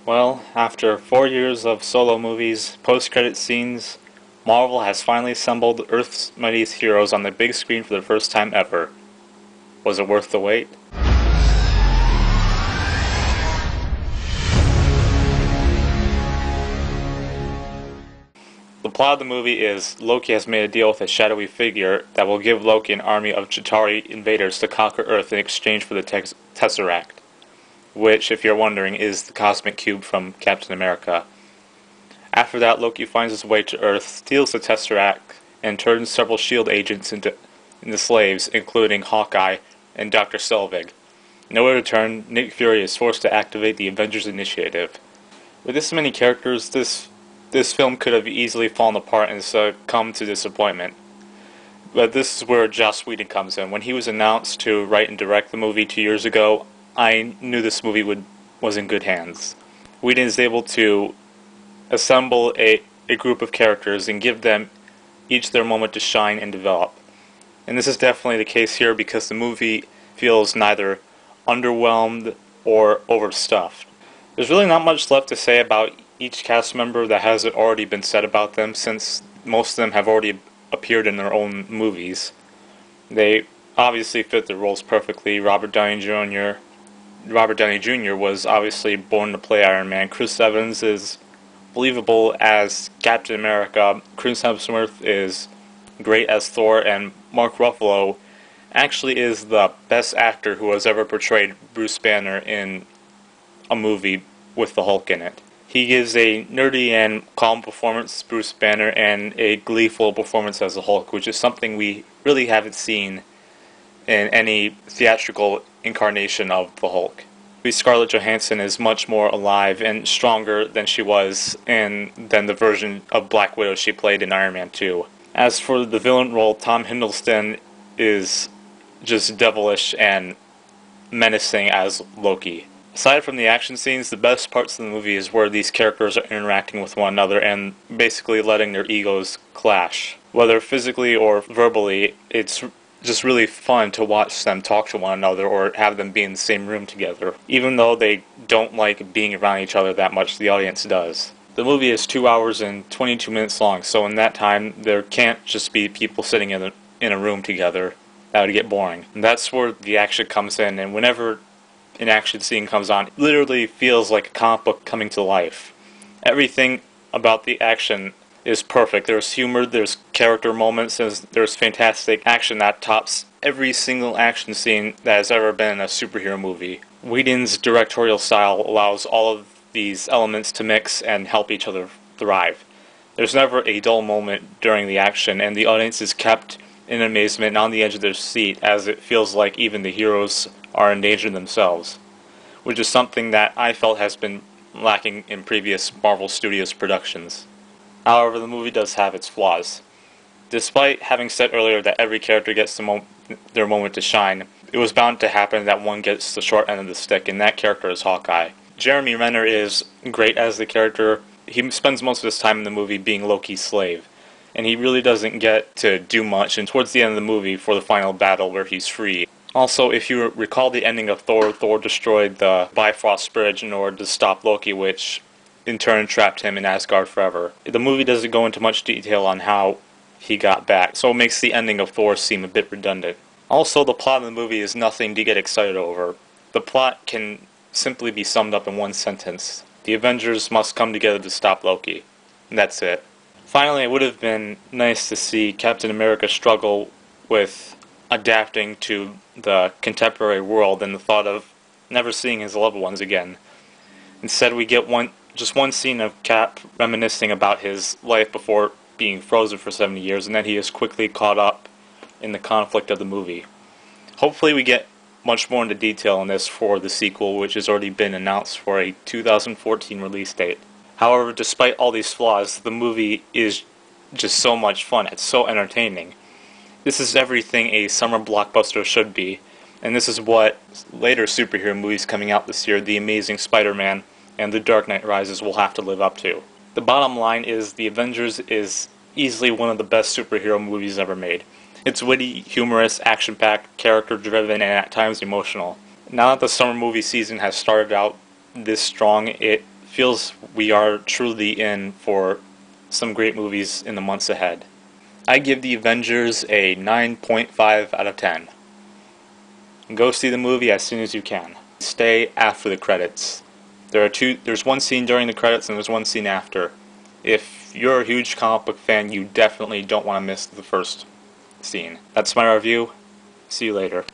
Well, after 4 years of solo movies, post-credit scenes, Marvel has finally assembled Earth's mightiest heroes on the big screen for the first time ever. Was it worth the wait? The plot of the movie is Loki has made a deal with a shadowy figure that will give Loki an army of Chitauri invaders to conquer Earth in exchange for the Tesseract, which, if you're wondering, is the cosmic cube from Captain America. After that, Loki finds his way to Earth, steals the Tesseract, and turns several S.H.I.E.L.D. agents into slaves, including Hawkeye and Dr. Selvig. In order to return, Nick Fury is forced to activate the Avengers Initiative. With this many characters, this film could have easily fallen apart and succumbed to disappointment. But this is where Joss Whedon comes in. When he was announced to write and direct the movie 2 years ago, I knew this movie was in good hands. Whedon is able to assemble a group of characters and give them each their moment to shine and develop. And this is definitely the case here because the movie feels neither underwhelmed or overstuffed. There's really not much left to say about each cast member that hasn't already been said about them, since most of them have already appeared in their own movies. They obviously fit their roles perfectly. Robert Downey Jr. was obviously born to play Iron Man. Chris Evans is believable as Captain America. Chris Hemsworth is great as Thor, and Mark Ruffalo actually is the best actor who has ever portrayed Bruce Banner in a movie with the Hulk in it. He gives a nerdy and calm performance as Bruce Banner and a gleeful performance as the Hulk, which is something we really haven't seen in any theatrical incarnation of the Hulk. Scarlett Johansson is much more alive and stronger than she was than the version of Black Widow she played in Iron Man 2. As for the villain role, Tom Hiddleston is just devilish and menacing as Loki. Aside from the action scenes, the best parts of the movie is where these characters are interacting with one another and basically letting their egos clash. Whether physically or verbally, it's just really fun to watch them talk to one another or have them be in the same room together. Even though they don't like being around each other that much, the audience does. The movie is 2 hours and 22 minutes long, so in that time, there can't just be people sitting in a room together. That would get boring. And that's where the action comes in, and whenever an action scene comes on, it literally feels like a comic book coming to life. Everything about the action is perfect. There's humor, there's character moments, there's fantastic action that tops every single action scene that has ever been in a superhero movie. Whedon's directorial style allows all of these elements to mix and help each other thrive. There's never a dull moment during the action, and the audience is kept in amazement and on the edge of their seat as it feels like even the heroes are in danger themselves, which is something that I felt has been lacking in previous Marvel Studios productions. However, the movie does have its flaws. Despite having said earlier that every character gets their moment to shine, it was bound to happen that one gets the short end of the stick, and that character is Hawkeye. Jeremy Renner is great as the character. He spends most of his time in the movie being Loki's slave, and he really doesn't get to do much, and towards the end of the movie for the final battle where he's free. Also, if you recall the ending of Thor destroyed the Bifrost Bridge in order to stop Loki, which in turn trapped him in Asgard forever. The movie doesn't go into much detail on how he got back, so it makes the ending of Thor seem a bit redundant. Also, the plot of the movie is nothing to get excited over. The plot can simply be summed up in one sentence. The Avengers must come together to stop Loki. And that's it. Finally, it would have been nice to see Captain America struggle with adapting to the contemporary world and the thought of never seeing his loved ones again. Instead, we get just one scene of Cap reminiscing about his life before being frozen for 70 years, and then he is quickly caught up in the conflict of the movie. Hopefully we get much more into detail on this for the sequel, which has already been announced for a 2014 release date. However, despite all these flaws, the movie is just so much fun. It's so entertaining. This is everything a summer blockbuster should be, and this is what later superhero movies coming out this year, The Amazing Spider-Man and The Dark Knight Rises, will have to live up to. The bottom line is The Avengers is easily one of the best superhero movies ever made. It's witty, humorous, action-packed, character-driven, and at times emotional. Now that the summer movie season has started out this strong, it feels we are truly in for some great movies in the months ahead. I give the Avengers a 9.5 out of 10. Go see the movie as soon as you can. Stay after the credits. There's one scene during the credits and there's one scene after. If you're a huge comic book fan, you definitely don't want to miss the first scene. That's my review. See you later.